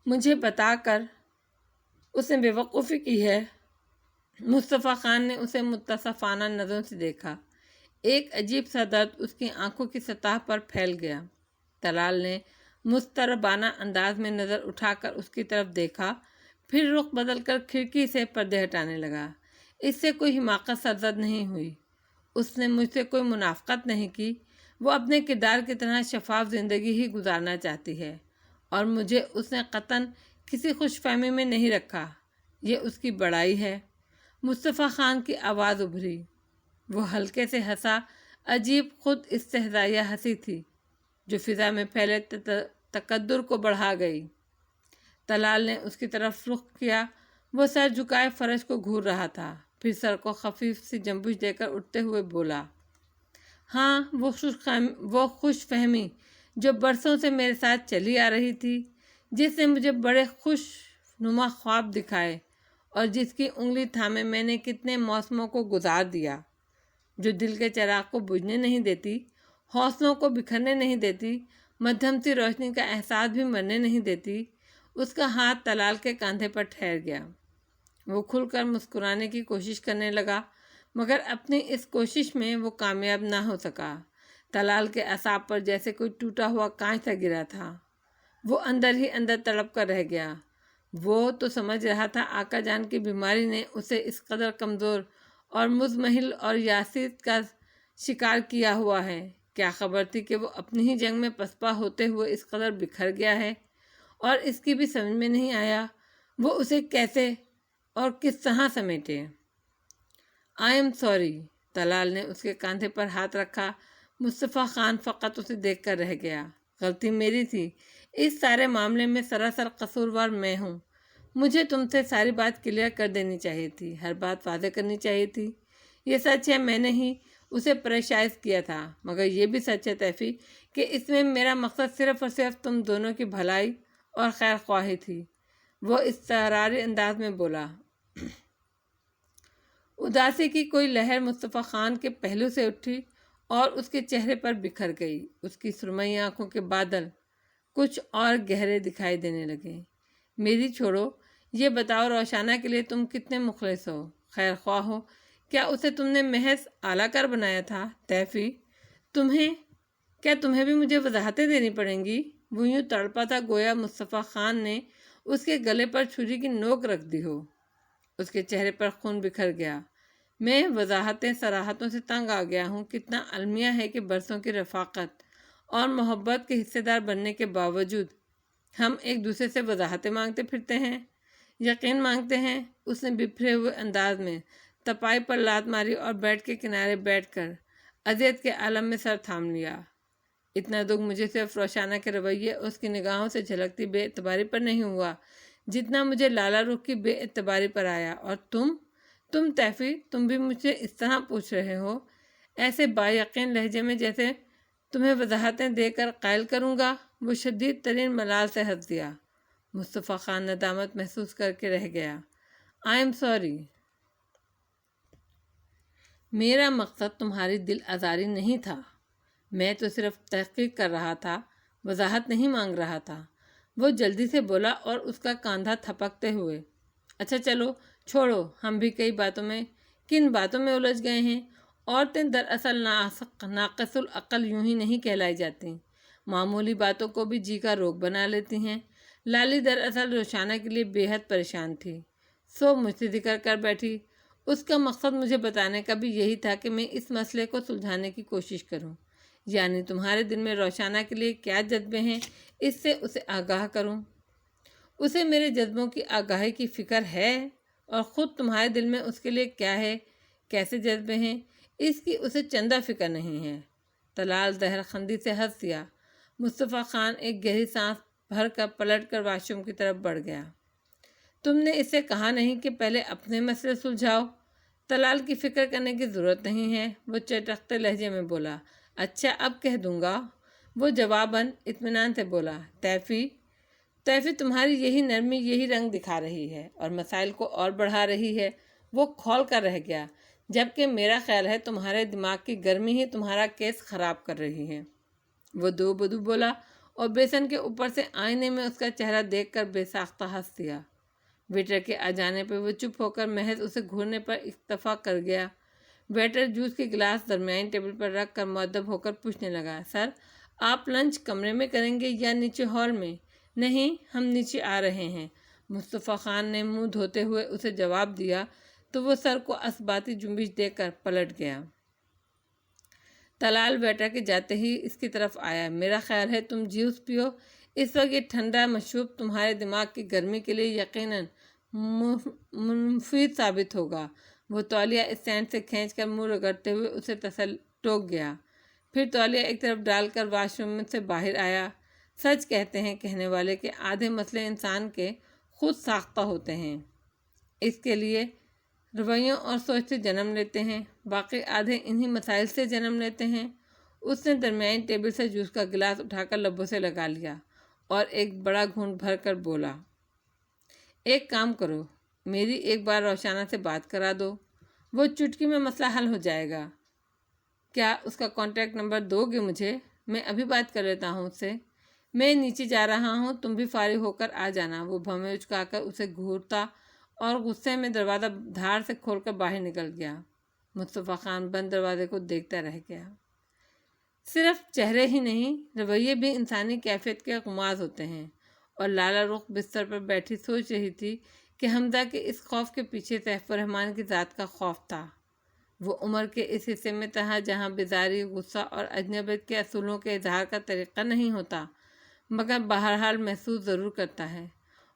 مجھے بتا کر اس نے بے وقوفی کی ہے؟ مصطفیٰ خان نے اسے متصفانہ نظروں سے دیکھا۔ ایک عجیب سا درد اس کی آنکھوں کی سطح پر پھیل گیا۔ طلال نے مضطربانہ انداز میں نظر اٹھا کر اس کی طرف دیکھا، پھر رخ بدل کر کھڑکی سے پردے ہٹانے لگا۔ اس سے کوئی حماقت سرزد نہیں ہوئی، اس نے مجھ سے کوئی منافقت نہیں کی، وہ اپنے کردار کی طرح شفاف زندگی ہی گزارنا چاہتی ہے، اور مجھے اس نے قطعاً کسی خوش فہمی میں نہیں رکھا۔ یہ اس کی بڑائی ہے۔ مصطفیٰ خان کی آواز ابھری۔ وہ ہلکے سے ہنسا، عجیب خود استہزائیہ ہنسی تھی جو فضا میں پھیلے تقدر کو بڑھا گئی۔ طلال نے اس کی طرف رخ کیا۔ وہ سر جھکائے فرش کو گھور رہا تھا، پھر سر کو خفیف سی جنبش دے کر اٹھتے ہوئے بولا، ہاں وہ خوش فہمی جو برسوں سے میرے ساتھ چلی آ رہی تھی، جس نے مجھے بڑے خوش نما خواب دکھائے اور جس کی انگلی تھامے میں نے کتنے موسموں کو گزار دیا، جو دل کے چراغ کو بجھنے نہیں دیتی، حوصلوں کو بکھرنے نہیں دیتی، مدھم سی روشنی کا احساس بھی مرنے نہیں دیتی۔ اس کا ہاتھ طلال کے کاندھے پر ٹھہر گیا۔ وہ کھل کر مسکرانے کی کوشش کرنے لگا، مگر اپنی اس کوشش میں وہ کامیاب نہ ہو سکا۔ طلال کے اعصاب پر جیسے کوئی ٹوٹا ہوا کانچ سا گرا تھا۔ وہ اندر ہی اندر تڑپ کر رہ گیا۔ وہ تو سمجھ رہا تھا آقا جان کی بیماری نے اسے اس قدر کمزور اور مزمحل اور یاست کا شکار کیا ہوا ہے۔ کیا خبر تھی کہ وہ اپنی ہی جنگ میں پسپا ہوتے ہوئے اس قدر بکھر گیا ہے، اور اس کی بھی سمجھ میں نہیں آیا وہ اسے کیسے اور کس طرح سمیٹے۔ I am sorry. طلال نے اس کے کاندھے پر ہاتھ رکھا۔ مصطفیٰ خان فقط اسے دیکھ کر رہ گیا۔ غلطی میری تھی، اس سارے معاملے میں سراسر قصوروار میں ہوں۔ مجھے تم سے ساری بات کلیئر کر دینی چاہیے تھی، ہر بات واضح کرنی چاہیے تھی۔ یہ سچ ہے میں نے ہی اسے پریشائز کیا تھا، مگر یہ بھی سچ ہے تیفی کہ اس میں میرا مقصد صرف اور صرف تم دونوں کی بھلائی اور خیر خواہی تھی۔ وہ استعاراری انداز میں بولا۔ اداسی کی کوئی لہر مصطفیٰ خان کے پہلو سے اٹھی اور اس کے چہرے پر بکھر گئی۔ اس کی سرمئی آنکھوں کے بادل کچھ اور گہرے دکھائی دینے لگے۔ میری چھوڑو، یہ بتاؤ روشانہ کے لیے تم کتنے مخلص ہو، خیر خواہ ہو؟ کیا اسے تم نے محض اعلیٰ کر بنایا تھا؟ تیفی کیا تمہیں بھی مجھے وضاحتیں دینی پڑیں گی؟ وہ یوں تڑپا تھا گویا مصطفیٰ خان نے اس کے گلے پر چھری کی نوک رکھ دی ہو۔ اس کے چہرے پر خون بکھر گیا۔ میں وضاحتیں صراحتوں سے تنگ آ گیا ہوں۔ کتنا المیہ ہے کہ برسوں کی رفاقت اور محبت کے حصے دار بننے کے باوجود ہم ایک دوسرے سے وضاحتیں مانگتے پھرتے ہیں، یقین مانگتے ہیں۔ اس نے بپھرے ہوئے انداز میں تپائی پر لات ماری اور بیڈ کے کنارے بیٹھ کر اذیت کے عالم میں سر تھام لیا۔ اتنا دکھ مجھے صرف روشانہ کے رویے اور اس کی نگاہوں سے جھلکتی بے اعتباری پر نہیں ہوا، جتنا مجھے لالا رخ کی بے اعتباری پر آیا۔ اور تم تیفی، تم بھی مجھ سے اس طرح پوچھ رہے ہو، ایسے با یقین لہجے میں جیسے تمہیں وضاحتیں دے کر قائل کروں گا۔ وہ شدید ترین ملال سے ہنس دیا۔ مصطفیٰ خان ندامت محسوس کر کے رہ گیا۔ آئی ایم سوری۔ میرا مقصد تمہاری دل آزاری نہیں تھا، میں تو صرف تحقیق کر رہا تھا، وضاحت نہیں مانگ رہا تھا۔ وہ جلدی سے بولا اور اس کا کاندھا تھپکتے ہوئے، اچھا چلو چھوڑو، ہم بھی کن باتوں میں الجھ گئے ہیں۔ عورتیں دراصل ناقص العقل یوں ہی نہیں کہلائی جاتی، معمولی باتوں کو بھی جی کا روگ بنا لیتی ہیں۔ لالی دراصل روشانہ کے لیے بے حد پریشان تھی، سو مجھ سے ذکر کر بیٹھی۔ اس کا مقصد مجھے بتانے کا بھی یہی تھا کہ میں اس مسئلے کو سلجھانے کی کوشش کروں، یعنی تمہارے دل میں روشانہ کے لیے کیا جذبے ہیں اس سے اسے آگاہ کروں۔ اسے میرے جذبوں کی آگاہی کی فکر ہے، اور خود تمہارے دل میں اس کے لیے کیا ہے، کیسے جذبے ہیں، اس کی اسے چندہ فکر نہیں ہے۔ طلال زہر خندی سے ہنس دیا۔ مصطفیٰ خان ایک گہری سانس بھر کر پلٹ کر واش روم کی طرف بڑھ گیا۔ تم نے اسے کہا نہیں کہ پہلے اپنے مسئلے سلجھاؤ؟ طلال کی فکر کرنے کی ضرورت نہیں ہے، وہ چٹختے لہجے میں بولا۔ اچھا اب کہہ دوں گا، وہ جواباً اطمینان سے بولا۔ تیفی تمہاری یہی نرمی یہی رنگ دکھا رہی ہے اور مسائل کو اور بڑھا رہی ہے۔ وہ کھول کر رہ گیا، جبکہ میرا خیال ہے تمہارے دماغ کی گرمی ہی تمہارا کیس خراب کر رہی ہے۔ وہ دو بدو بولا اور بیسن کے اوپر سے آئینے میں اس کا چہرہ دیکھ کر بے ساختہ ہنس دیا۔ ویٹر کے آ جانے پہ وہ چپ ہو کر محض اسے گھورنے پر اکتفا کر گیا۔ ویٹر جوس کی گلاس درمیانی ٹیبل پر رکھ کر مؤدب ہو کر پوچھنے لگا، سر آپ لنچ کمرے میں کریں گے یا نیچے ہال میں؟ نہیں، ہم نیچے آ رہے ہیں، مصطفیٰ خان نے منہ دھوتے ہوئے اسے جواب دیا تو وہ سر کو اثباتی جنبش دے کر پلٹ گیا۔ طلال ویٹر کے جاتے ہی اس کی طرف آیا۔ میرا خیال ہے تم جوس پیو، اس وقت یہ ٹھنڈا مشروب تمہارے دماغ کی گرمی کے لیے یقیناً مفید ثابت ہوگا۔ وہ تولیہ اسٹینڈ سے کھینچ کر منہ رگڑتے ہوئے اسے ٹوک گیا، پھر تولیہ ایک طرف ڈال کر واش روم سے باہر آیا۔ سچ کہتے ہیں کہنے والے کہ آدھے مسئلے انسان کے خود ساختہ ہوتے ہیں، اس کے لیے رویوں اور سوچ سے جنم لیتے ہیں، باقی آدھے انہی مسائل سے جنم لیتے ہیں۔ اس نے درمیانی ٹیبل سے جوس کا گلاس اٹھا کر لبوں سے لگا لیا اور ایک بڑا گھونٹ بھر کر بولا، ایک کام کرو، میری ایک بار روشانہ سے بات کرا دو، وہ چٹکی میں مسئلہ حل ہو جائے گا۔ کیا اس کا کانٹیکٹ نمبر دو گے مجھے؟ میں ابھی بات کر لیتا ہوں اس سے۔ میں نیچے جا رہا ہوں، تم بھی فارغ ہو کر آ جانا۔ وہ بھویں اچکا کر اسے گھورتا اور غصے میں دروازہ دھار سے کھول کر باہر نکل گیا۔ مصطفیٰ خان بند دروازے کو دیکھتا رہ گیا۔ صرف چہرے ہی نہیں، رویے بھی انسانی کیفیت کے غماز ہوتے ہیں، اور لالہ رخ بستر پر بیٹھی سوچ رہی تھی کہ حمزہ کے اس خوف کے پیچھے سیف الرحمن کی ذات کا خوف تھا۔ وہ عمر کے اس حصے میں تھا جہاں بیزاری، غصہ اور اجنبیت کے اصولوں کے اظہار کا طریقہ نہیں ہوتا، مگر بہرحال محسوس ضرور کرتا ہے،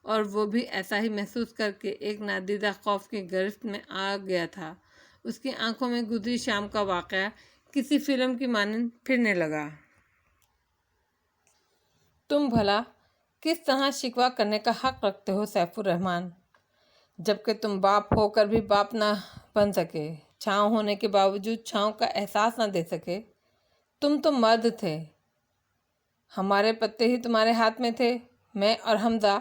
اور وہ بھی ایسا ہی محسوس کر کے ایک نادیدہ خوف کی گرفت میں آ گیا تھا۔ اس کی آنکھوں میں گزری شام کا واقعہ کسی فلم کی مانند پھرنے لگا۔ تم بھلا کس طرح شکوہ کرنے کا حق رکھتے ہو سیف الرحمن، جبکہ تم باپ ہو کر بھی باپ نہ بن سکے، چھاؤں ہونے کے باوجود چھاؤں کا احساس نہ دے سکے؟ تم تو مرد تھے، ہمارے پتے ہی تمہارے ہاتھ میں تھے۔ میں اور حمزہ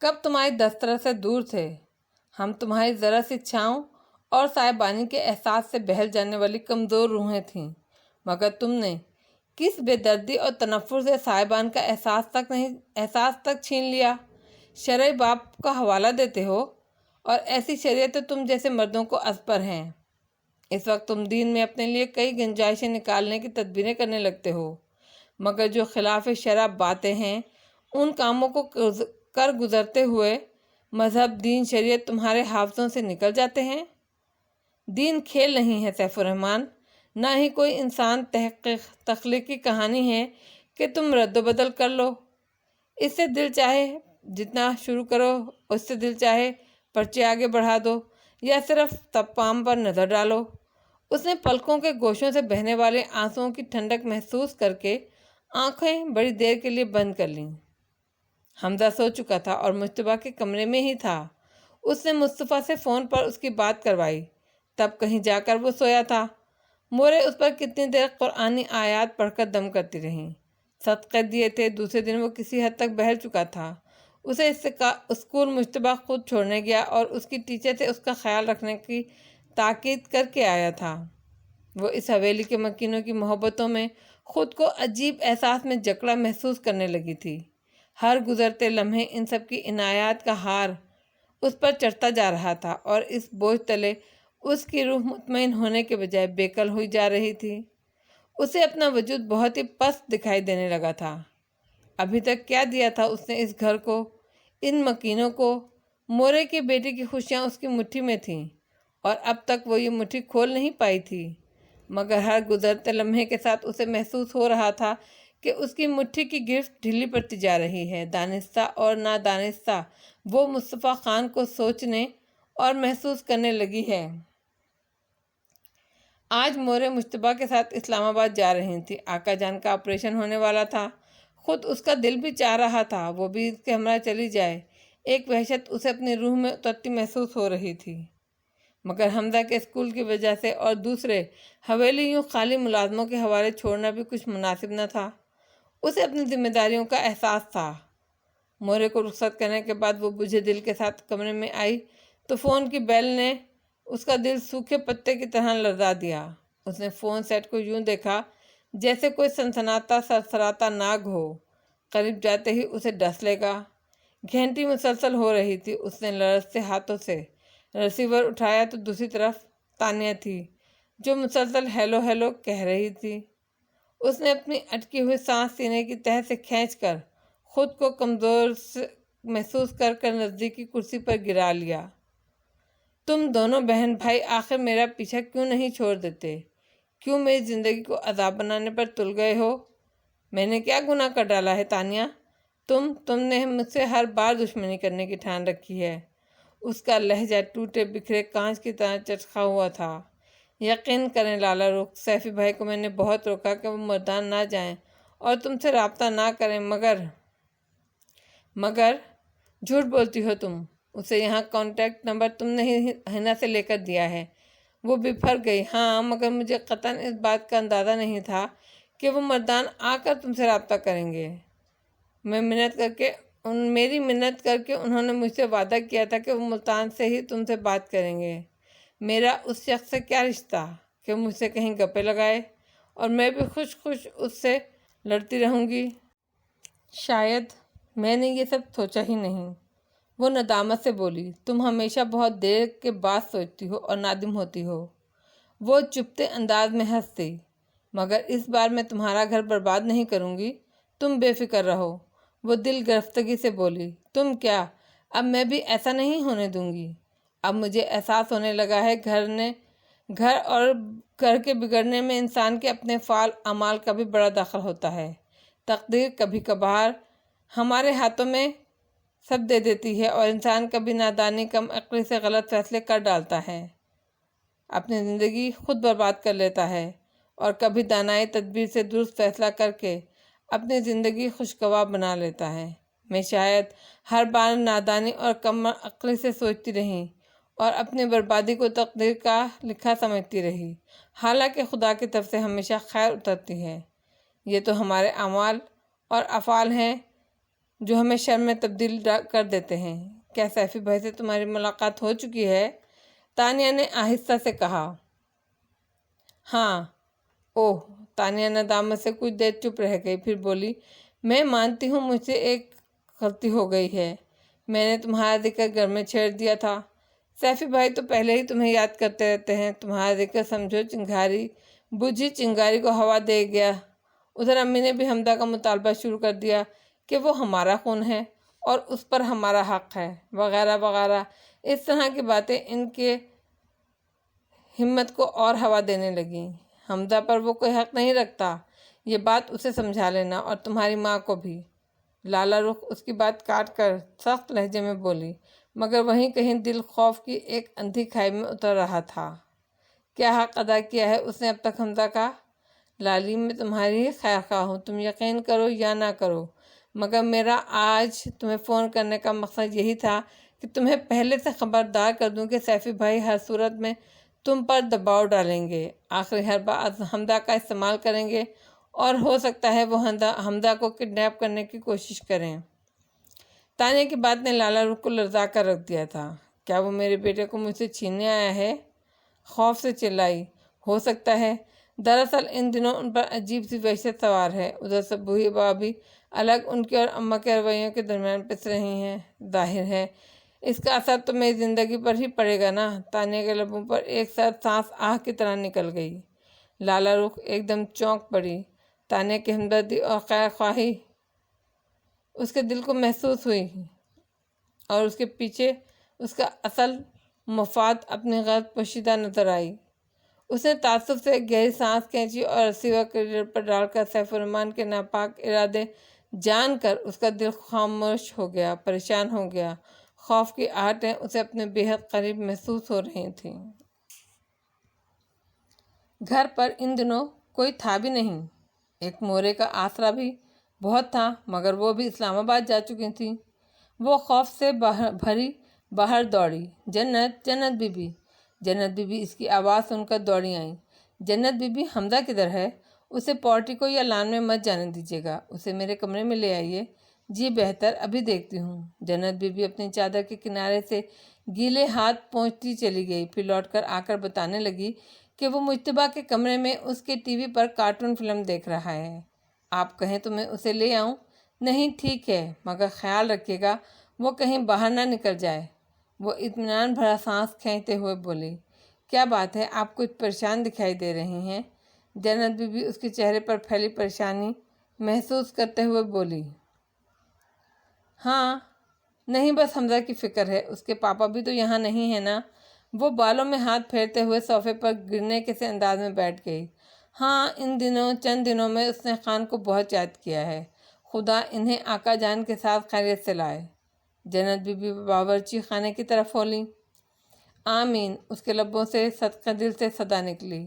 کب تمہاری دسترس سے دور تھے؟ ہم تمہاری ذرا سی چھاؤں اور سائبانی کے احساس سے بہل جانے والی کمزور روحیں تھیں، مگر تم نے کس بے دردی اور تنفر سے سائبان کا احساس تک چھین لیا۔ شرع باپ کا حوالہ دیتے ہو، اور ایسی شریعت تم جیسے مردوں کو ازپر ہیں۔ اس وقت تم دین میں اپنے لیے کئی گنجائشیں نکالنے کی تدبیریں کرنے لگتے ہو، مگر جو خلاف شرع باتیں ہیں ان کاموں کو کر گزرتے ہوئے مذہب، دین، شریعت تمہارے حافظوں سے نکل جاتے ہیں۔ دین کھیل نہیں ہے سیف الرحمن، نہ ہی کوئی انسان تخلیقی کہانی ہے کہ تم رد و بدل کر لو۔ اس سے دل چاہے جتنا شروع کرو، اس سے دل چاہے پرچے آگے بڑھا دو، یا صرف تپام پر نظر ڈالو۔ اس نے پلکوں کے گوشوں سے بہنے والے آنسوؤں کی ٹھنڈک محسوس کر کے آنکھیں بڑی دیر کے لیے بند کر لیں۔ حمزہ سو چکا تھا اور مجتبیٰ کے کمرے میں ہی تھا۔ اس نے مصطفیٰ سے فون پر اس کی بات کروائی، تب کہیں جا کر وہ سویا تھا۔ مورے اس پر کتنی دیر قرآنی آیات پڑھ کر دم کرتی رہیں۔ صدقے دیے تھے، دوسرے دن وہ کسی حد تک بہل چکا تھا۔ اسے اسکول مجتبیٰ خود چھوڑنے گیا اور اس کی ٹیچر سے اس کا خیال رکھنے کی تاکید کر کے آیا تھا۔ وہ اس حویلی کے مکینوں کی محبتوں میں خود کو عجیب احساس میں جکڑا محسوس کرنے لگی تھی۔ ہر گزرتے لمحے ان سب کی عنایات کا ہار اس پر چڑھتا جا رہا تھا، اور اس بوجھ تلے اس کی روح مطمئن ہونے کے بجائے بےکل ہوئی جا رہی تھی۔ اسے اپنا وجود بہت ہی پست دکھائی دینے لگا تھا۔ ابھی تک کیا دیا تھا اس نے اس گھر کو، ان مکینوں کو؟ مورے کی بیٹی کی خوشیاں اس کی مٹھی میں تھیں، اور اب تک وہ یہ مٹھی کھول نہیں پائی تھی، مگر ہر گزرتے لمحے کے ساتھ اسے محسوس ہو رہا تھا کہ اس کی مٹھی کی گرفت ڈھیلی پڑتی جا رہی ہے۔ دانستہ اور نادانستہ وہ مصطفیٰ خان کو سوچنے اور محسوس کرنے لگی ہے۔ آج مورے مشتبہ کے ساتھ اسلام آباد جا رہی تھی۔ آقا جان کا آپریشن ہونے والا تھا، خود اس کا دل بھی چاہ رہا تھا وہ بھی اس کے ہمراہ چلی جائے۔ ایک وحشت اسے اپنی روح میں اترتی محسوس ہو رہی تھی، مگر حمزہ کے اسکول کی وجہ سے اور دوسرے حویلی یوں خالی ملازموں کے حوالے چھوڑنا بھی کچھ مناسب نہ تھا۔ اسے اپنی ذمہ داریوں کا احساس تھا۔ مورے کو رخصت کرنے کے بعد وہ بجھے دل کے ساتھ کمرے میں آئی تو فون کی بیل نے اس کا دل سوکھے پتے کی طرح لرزا دیا۔ اس نے فون سیٹ کو یوں دیکھا جیسے کوئی سنسناتا سرسراتا ناگ ہو، قریب جاتے ہی اسے ڈس لے گا۔ گھنٹی مسلسل ہو رہی تھی۔ اس نے لرزتے ہاتھوں سے ریسیور اٹھایا تو دوسری طرف تانیہ تھی جو مسلسل ہیلو ہیلو کہہ رہی تھی۔ اس نے اپنی اٹکی ہوئی سانس سینے کی تہہ سے کھینچ کر خود کو کمزور محسوس کر نزدیکی کرسی پر گرا لیا۔ تم دونوں بہن بھائی آخر میرا پیچھا کیوں نہیں چھوڑ دیتے؟ کیوں میری زندگی کو عذاب بنانے پر تل گئے ہو؟ میں نے کیا گناہ کر ڈالا ہے تانیہ؟ تم نے مجھ سے ہر بار دشمنی کرنے کی ٹھان رکھی ہے۔ اس کا لہجہ ٹوٹے بکھرے کانچ کی طرح چٹخا ہوا تھا۔ یقین کریں لالا رخ، سیفی بھائی کو میں نے بہت روکا کہ وہ مردان نہ جائیں اور تم سے رابطہ نہ کریں، مگر جھوٹ بولتی ہو تم۔ اسے یہاں کانٹیکٹ نمبر تم نے ہی حنا سے لے کر دیا ہے۔ وہ بفر گئی۔ ہاں، مگر مجھے قطعاً اس بات کا اندازہ نہیں تھا کہ وہ مردان آ کر تم سے رابطہ کریں گے۔ میری منت کر کے انہوں نے مجھ سے وعدہ کیا تھا کہ وہ ملتان سے ہی تم سے بات کریں گے۔ میرا اس شخص سے کیا رشتہ کہ مجھ سے کہیں گپے لگائے اور میں بھی خوش اس سے لڑتی رہوں گی؟ شاید میں نے یہ سب سوچا ہی نہیں۔ وہ ندامت سے بولی۔ تم ہمیشہ بہت دیر کے بعد سوچتی ہو اور نادم ہوتی ہو۔ وہ چپتے انداز میں ہنس دی۔ مگر اس بار میں تمہارا گھر برباد نہیں کروں گی، تم بے فکر رہو۔ وہ دل گرفتگی سے بولی۔ تم کیا؟ اب میں بھی ایسا نہیں ہونے دوں گی۔ اب مجھے احساس ہونے لگا ہے گھر اور گھر کے بگڑنے میں انسان کے اپنے فعال اعمال کا بھی بڑا دخل ہوتا ہے۔ تقدیر کبھی کبھار ہمارے ہاتھوں میں سب دے دیتی ہے اور انسان کبھی نادانی کم عقلی سے غلط فیصلے کر ڈالتا ہے، اپنی زندگی خود برباد کر لیتا ہے، اور کبھی دانائی تدبیر سے درست فیصلہ کر کے اپنی زندگی خوشگوار بنا لیتا ہے۔ میں شاید ہر بار نادانی اور کم عقلی سے سوچتی رہی اور اپنی بربادی کو تقدیر کا لکھا سمجھتی رہی، حالانکہ خدا کی طرف سے ہمیشہ خیر اترتی ہے۔ یہ تو ہمارے اعمال اور افعال ہیں جو ہمیں شر میں تبدیل کر دیتے ہیں۔ کیا سیفی بھائی سے تمہاری ملاقات ہو چکی ہے؟ تانیہ نے آہستہ سے کہا۔ ہاں۔ اوہ، تانیہ ندامت سے کچھ دیر چپ رہ گئی، پھر بولی، میں مانتی ہوں مجھ سے ایک غلطی ہو گئی ہے۔ میں نے تمہارا ذکر گھر میں چھیڑ دیا تھا۔ سیفی بھائی تو پہلے ہی تمہیں یاد کرتے رہتے ہیں۔ تمہارا ذکر سمجھو چنگاری بجھی چنگاری کو ہوا دے گیا۔ ادھر امی نے بھی حمدہ کا مطالبہ شروع کر دیا کہ وہ ہمارا خون ہے اور اس پر ہمارا حق ہے، وغیرہ وغیرہ۔ اس طرح کی باتیں ان کے ہمت کو اور ہوا دینے لگیں۔ حمدہ پر وہ کوئی حق نہیں رکھتا، یہ بات اسے سمجھا لینا، اور تمہاری ماں کو بھی۔ لالا رخ اس کی بات کاٹ کر سخت لہجے میں بولی، مگر وہیں کہیں دل خوف کی ایک اندھی کھائی میں اتر رہا تھا۔ کیا حق ادا کیا ہے اس نے اب تک حمدہ کا؟ لالی، میں تمہاری ہی خیر خواہ ہوں، تم یقین کرو یا نہ کرو، مگر میرا آج تمہیں فون کرنے کا مقصد یہی تھا کہ تمہیں پہلے سے خبردار کر دوں کہ سیفی بھائی ہر صورت میں تم پر دباؤ ڈالیں گے، آخری حربہ حمدہ کا استعمال کریں گے، اور ہو سکتا ہے وہ حمدہ کو کڈنیپ کرنے کی کوشش کریں۔ تانیہ کی بات نے لالا رخ کو لرزا کر رکھ دیا تھا۔ کیا وہ میرے بیٹے کو مجھ سے چھیننے آیا ہے؟ خوف سے چلائی۔ ہو سکتا ہے۔ دراصل ان دنوں ان پر عجیب سی وحشت سوار ہے۔ ادھر سے بوئی بابی الگ ان کے اور اماں کے رویوں کے درمیان پس رہی ہیں۔ ظاہر ہے اس کا اثر تو میری زندگی پر ہی پڑے گا نا۔ تانیہ کے لبوں پر ایک سرد سانس آہ کی طرح نکل گئی۔ لالا رخ ایک دم چونک پڑی۔ تانیہ کی ہمدردی اور خیر خواہی اس کے دل کو محسوس ہوئی، اور اس کے پیچھے اس کا اصل مفاد اپنی غرض پوشیدہ نظر آئی۔ اس نے تعصب سے ایک گہری سانس کھینچی اور ریسیور کیریئر پر ڈال کر سیف الرحمن کے ناپاک ارادے جان کر اس کا دل خاموش ہو گیا، پریشان ہو گیا۔ خوف کی آہٹیں اسے اپنے بے حد قریب محسوس ہو رہی تھیں۔ گھر پر ان دنوں کوئی تھا بھی نہیں۔ ایک مورے کا آسرا بھی بہت تھا، مگر وہ بھی اسلام آباد جا چکی تھی۔ وہ خوف سے بھری باہر دوڑی، جنت، جنت بی بی، جنت بی بی، اس کی آواز سن کر دوڑی آئیں۔ جنت بی بی، حمزہ کدھر ہے؟ اسے پورٹیکو یا لان میں مت جانے دیجیے گا، اسے میرے کمرے میں لے آئیے۔ جی بہتر، ابھی دیکھتی ہوں۔ جنت بی بی اپنی چادر کے کنارے سے گیلے ہاتھ پہنچتی چلی گئی، پھر لوٹ کر آ کر بتانے لگی کہ وہ مجتبیٰ کے کمرے میں اس کے ٹی وی پر کارٹون فلم دیکھ رہا ہے۔ آپ کہیں تو میں اسے لے آؤں؟ نہیں، ٹھیک ہے، مگر خیال رکھیے گا وہ کہیں باہر نہ نکل جائے۔ وہ اطمینان بھرا سانس کھینچتے ہوئے بولی۔ کیا بات ہے، آپ کچھ پریشان دکھائی دے رہی ہیں؟ جنت بی بی اس کے چہرے پر پھیلی پریشانی محسوس کرتے ہوئے بولی۔ ہاں، نہیں، بس حمزہ کی فکر ہے۔ اس کے پاپا بھی تو یہاں نہیں ہیں نا؟ وہ بالوں میں ہاتھ پھیرتے ہوئے صوفے پر گرنے کے سے انداز میں بیٹھ گئی۔ ہاں، ان چند دنوں میں اس نے خان کو بہت یاد کیا ہے۔ خدا انہیں آقا جان کے ساتھ خیریت سے لائے۔ جنت بی بی باورچی خانے کی طرف ہولیں۔ آمین، اس کے لبوں سے صدقہ دل سے صدا نکلی۔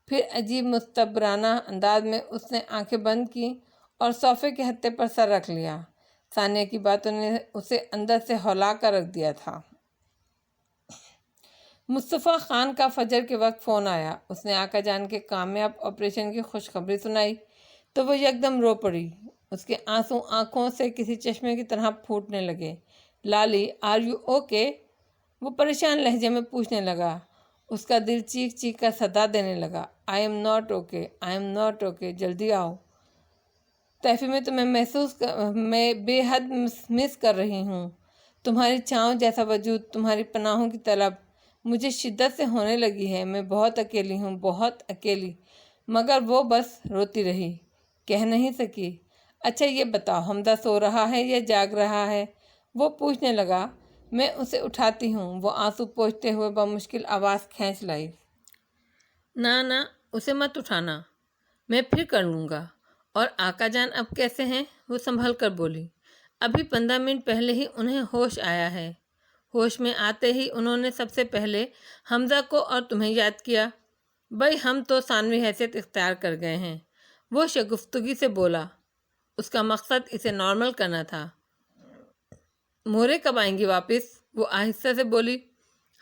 پھر عجیب مستبرانہ انداز میں اس نے آنکھیں بند کیں اور صوفے کے ہتھے پر سر رکھ لیا۔ ثانیہ کی باتوں نے اسے اندر سے ہلا کر رکھ دیا تھا۔ مصطفیٰ خان کا فجر کے وقت فون آیا۔ اس نے آقا جان کے کامیاب آپریشن کی خوشخبری سنائی تو وہ یکدم رو پڑی۔ اس کے آنسو آنکھوں سے کسی چشمے کی طرح پھوٹنے لگے۔ Lali, are you okay? وہ پریشان لہجے میں پوچھنے لگا۔ اس کا دل چیخ چیخ کر صدا دینے لگا۔ I am not okay, I am not okay, جلدی آؤ۔ تیفی میں تمہیں میں بے حد مس کر رہی ہوں۔ تمہاری چھاؤں جیسا وجود، تمہاری پناہوں کی طلب مجھے شدت سے ہونے لگی ہے۔ میں بہت اکیلی ہوں، بہت اکیلی۔ مگر وہ بس روتی رہی، کہہ نہیں سکی۔ اچھا یہ بتاؤ، حمزہ سو رہا ہے یا جاگ رہا ہے؟ وہ پوچھنے لگا۔ میں اسے اٹھاتی ہوں، وہ آنسو پوچھتے ہوئے بمشکل آواز کھینچ لائی۔ نہ، اسے مت اٹھانا، میں پھر کر لوں گا۔ اور آقا جان اب کیسے ہیں؟ وہ سنبھل کر بولی۔ ابھی 15 منٹ پہلے ہی انہیں ہوش آیا ہے۔ ہوش میں آتے ہی انہوں نے سب سے پہلے حمزہ کو اور تمہیں یاد کیا۔ بھائی، ہم تو ثانوی حیثیت اختیار کر گئے ہیں، وہ شگفتگی سے بولا۔ اس کا مقصد اسے نارمل کرنا تھا۔ مورے کب آئیں گی واپس؟ وہ آہستہ سے بولی،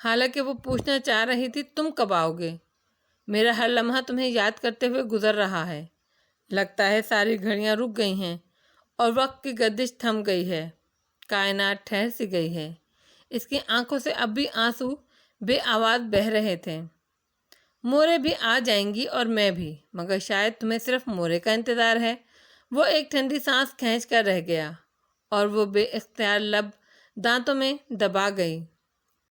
حالانکہ وہ پوچھنا چاہ رہی تھی تم کب آؤ گے؟ میرا ہر لمحہ تمہیں یاد کرتے ہوئے گزر رہا ہے۔ لگتا ہے ساری گھڑیاں رک گئی ہیں اور وقت کی گردش تھم گئی ہے، کائنات ٹھہر سی گئی ہے۔ اس کی آنکھوں سے اب بھی آنسو بے آواز بہہ رہے تھے۔ مورے بھی آ جائیں گی اور میں بھی، مگر شاید تمہیں صرف مورے کا انتظار ہے۔ وہ ایک ٹھنڈی سانس کھینچ کر رہ گیا اور وہ بے اختیار لب دانتوں میں دبا گئی۔